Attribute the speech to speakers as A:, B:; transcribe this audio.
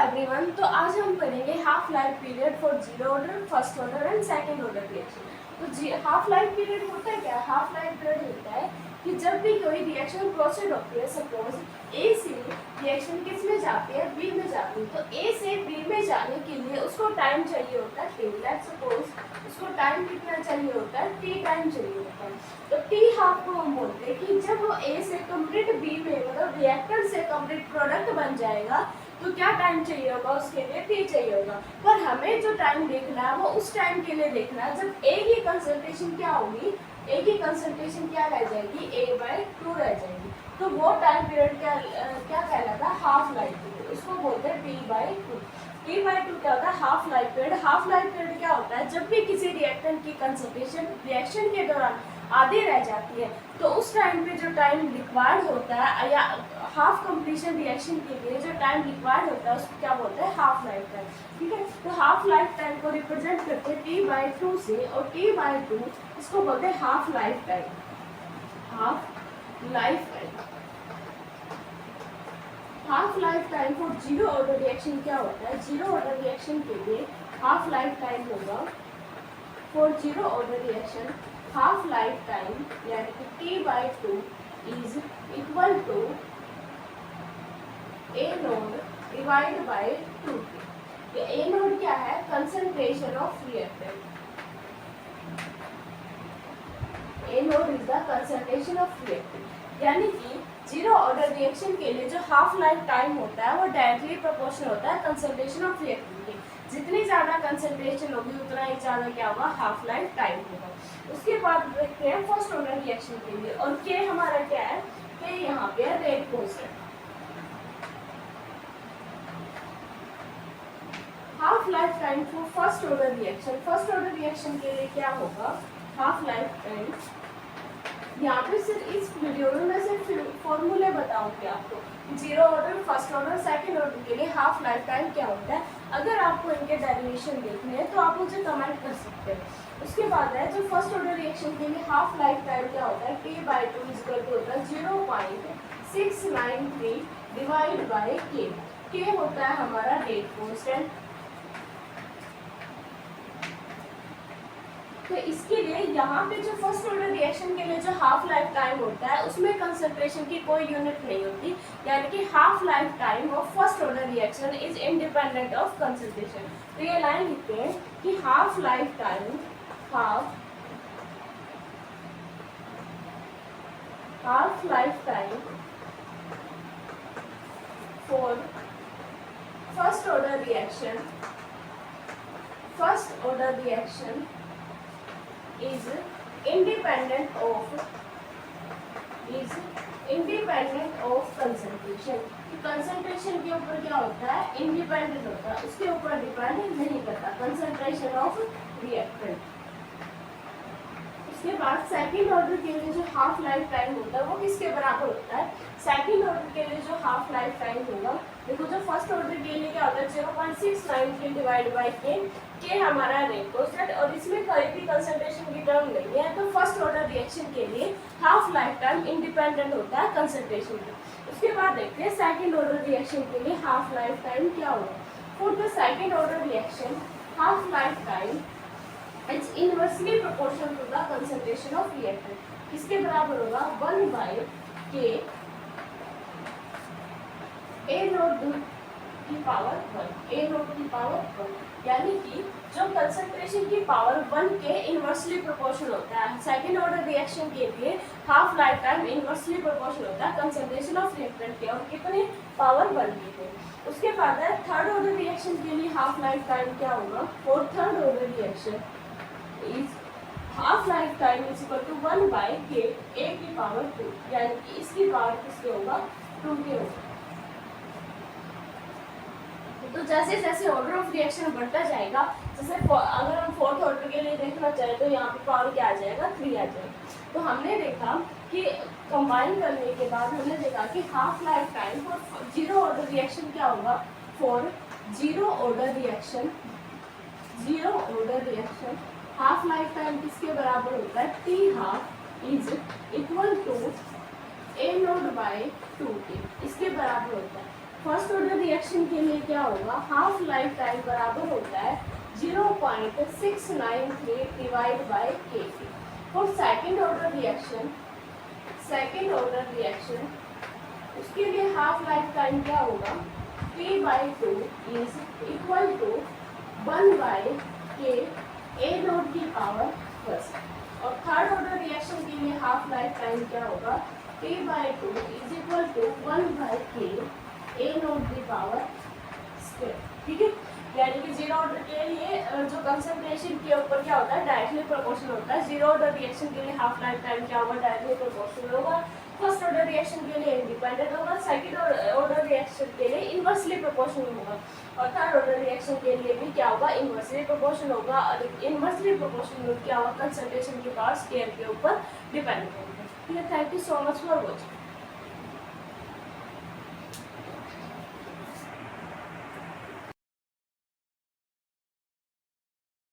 A: Everyone, तो आज हम करेंगे half life period for zero order, first order and second order reaction. तो हाफ लाइफ पीरियड होता है क्या? हाफ लाइफ पीरियड होता है कि जब भी कोई रिएक्शन प्रोसीड होती है, सपोज ए से रिएक्शन किस में जाती है, बी में जाती है, तो ए से बी में जाने के लिए उसको टाइम चाहिए होता है टी। लेट्स सपोज उसको टाइम कितना चाहिए होता है, टी टाइम चाहिए होता है। तो टी हाफ को हम बोलते हैं कि जब वो ए से कंप्लीट बी में, मतलब रिएक्टर से कंप्लीट प्रोडक्ट बन जाएगा, तो क्या टाइम चाहिए होगा उसके लिए, टी चाहिए होगा। पर हमें जो टाइम देखना है वो उस टाइम के लिए देखना है जब ए की कंसंट्रेशन क्या होगी, ए की कंसंट्रेशन क्या रह जाएगी, A/2 रह जाएगी। तो वो टाइम पीरियड क्या कहलाता है, हाफ लाइफ पीरियड। उसको बोलते हैं T/2। T/2 क्या होता है, half life period. Half life period क्या होता है, जब भी किसी रिएक्टेंट की कंसंट्रेशन रिएक्शन के दौरान आधी रह जाती है, तो उस टाइम पे जो टाइम रिक्वायर्ड होता है, या हाफ कंप्लीशन रिएक्शन के लिए जो टाइम रिक्वायर्ड होता है, उसको क्या बोलते हैं, हाफ लाइफ टाइम। ठीक है, तो हाफ लाइफ टाइम को रिप्रेजेंट करते हैं T/2 से, और T/2 इसको बोलते हैं half life time. Half life time, half life time for zero order reaction क्या होता है, जीरो ऑर्डर रिएक्शन के लिए हाफ लाइफ टाइम होगा for zero order reaction, half life time यानी कि T/2 is equal to A0 divide by 2। ये A0 क्या है, concentration of reactant. A0 is the concentration of reactant, यानी कि जीरो ऑर्डर रिएक्शन के लिए जो हाफ लाइफ टाइम होता है वो डायरेक्टली प्रोपोर्शनल होता है कंसंट्रेशन ऑफ रिएक्टेंट के। जितनी ज़्यादा कंसंट्रेशन होगी उतना ही ज़्यादा क्या होगा, हाफ लाइफ टाइम होगा। उसके बाद देखते हैं फर्स्ट ऑर्डर रिएक्शन के लिए, और के हमारा क्या है, के यहाँ पे rate constant. Half life time for first order reaction, first order reaction के लिए क्या होगा, हाफ लाइफ टाइम। यहाँ पे सिर्फ इस वीडियो में मैं सिर्फ फॉर्मूले बताऊंगी आपको, zero order, first order, second order के लिए हाफ लाइफ टाइम क्या होता है। अगर आपको इनके डेरिवेशन देखने हैं तो आप मुझे कमेंट कर सकते हैं। उसके बाद है जो फर्स्ट ऑर्डर रिएक्शन के लिए हाफ लाइफ टाइम क्या होता है, T/2 इक्वल टू होता है 0.693 डिवाइड बाय के होता है हमारा रेट कांस्टेंट। तो इसके लिए यहाँ पे जो फर्स्ट ऑर्डर रिएक्शन के लिए जो हाफ लाइफ टाइम होता है उसमें कंसंट्रेशन की कोई यूनिट नहीं होती, यानी कि half life time of first order reaction is independent of concentration. तो ये लाइन लिखते हैं कि half life time, half life time for first order reaction, first order reaction is independent of concentration। Concentration के ऊपर क्या होता है, इंडिपेंडेंट होता है, उसके ऊपर डिपेंड नहीं करता, कंसंट्रेशन ऑफ रिएक्टेंट। उसके बाद सेकंड ऑर्डर के लिए जो हाफ लाइफ टाइम होता है वो किसके बराबर होता है, सेकंड ऑर्डर के लिए जो हाफ लाइफ टाइम होगा, देखो जो फर्स्ट ऑर्डर के लिए क्या होता है 0.693 डिवाइड बाय के हमारा रेट कांस्टेंट, और इसमें कोई भी कंसंट्रेशन की टर्म नहीं है, तो फर्स्ट ऑर्डर रिएक्शन के लिए हाफ लाइफ टाइम इंडिपेंडेंट होता है कंसंट्रेशन के। उसके बाद देखते हैं सेकंड ऑर्डर रिएक्शन के लिए हाफ लाइफ टाइम क्या होगा। For the second order reaction half life time it's inversely proportional to the concentration of reactant. इसके बराबर होगा 1/k A0 की पावर 1, A0 की पावर 1, यानी कि जो कंसंट्रेशन की पावर 1 के इनवर्सली प्रोपोर्शनल होता है। सेकंड ऑर्डर रिएक्शन के लिए half life time inversely proportional होता है कंसंट्रेशन ऑफ रिएक्टेंट के, और कितने, पावर 1 के। उसके बाद है थर्ड ऑर्डर रिएक्शन के लिए हाफ लाइफ टाइम क्या होगा, for third order reaction is half life time is equal to 1/k A की पावर 2, यानी कि इसकी पावर किसके होगा, 2 के होगा। तो जैसे जैसे ऑर्डर ऑफ रिएक्शन बढ़ता जाएगा, जैसे अगर हम फोर्थ ऑर्डर के लिए देखना चाहें तो यहाँ पे पावर क्या आ जाएगा, 3 आ जाएगा। तो हमने देखा कि कंबाइन करने के बाद हमने देखा कि half life time for zero order reaction क्या होगा, for zero order reaction, zero order reaction half life time किसके बराबर होता है, T/2 is equal to A0/2k, इसके बराबर होता है। फर्स्ट ऑर्डर रिएक्शन के लिए क्या होगा, हाफ लाइफ टाइम बराबर होता है 0.693 divide by Kp। For second order reaction उसके लिए हाफ लाइफ टाइम क्या होगा, P/2 is equal to 1/K A naught की पावर फर्स्ट। और थर्ड ऑर्डर रिएक्शन के लिए हाफ लाइफ टाइम क्या होगा, P/2 is equal to 1/K A naught की पावर स्क्वायर। ठीक है, यानी कि जीरो ऑर्डर के लिए जो कंसंट्रेशन के ऊपर क्या होता है, डायरेक्टली प्रोपोर्शनल होता है। जीरो ऑर्डर रिएक्शन के लिए हाफ लाइफ टाइम क्या होगा, डायरेक्टली प्रोपोर्शनल होगा। फर्स्ट ऑर्डर रिएक्शन के लिए इंडिपेंडेंट होगा, सेकंड ऑर्डर रिएक्शन के लिए इनवर्सली प्रोपोर्शनल होगा, और थर्ड ऑर्डर रिएक्शन के लिए भी क्या होगा, इनवर्सली प्रोपोर्शनल होगा। और इनवर्सली प्रोपोर्शनल क्या होगा, कंसंट्रेशन के पावर स्केयर के ऊपर डिपेंड होगा। ठीक है, thank you so much for watching.